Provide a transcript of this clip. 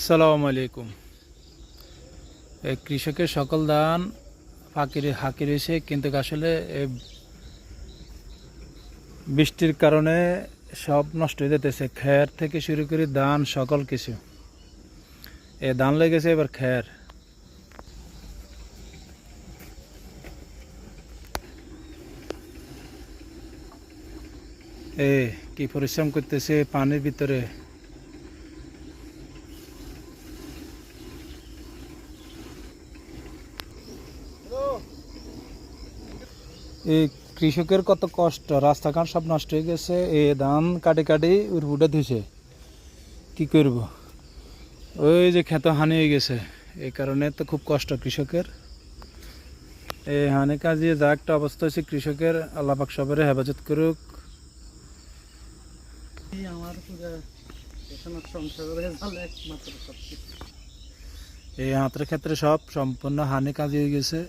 সালামু আলাইকুম। কৃষকের সকল ধান হাঁকি রয়েছে, কিন্তু আসলে বৃষ্টির কারণে সব নষ্ট হয়ে যেতেছে। খ্যার থেকে শুরু করে ধান সকল কিছু ধান লেগেছে, এবার খ্যার। কি পরিশ্রম করতেছে পানির ভিতরে। এই কৃষকের কত কষ্ট, রাস্তাঘাট সব নষ্ট হয়ে গেছে। ধান কাটি কাটি উড়ে ধুছে, কি করব। ওই যে ক্ষেত হানি হয়ে গেছে, এই কারণে তো খুব কষ্ট কৃষকের। এই হানি কাজিয়ে যা একটা অবস্থা হয়েছে কৃষকের, আল্লাহ পাক সবার হেফাজত করুক। এই হাতের ক্ষেত্রে সব সম্পূর্ণ হানি কাজ হয়ে গেছে।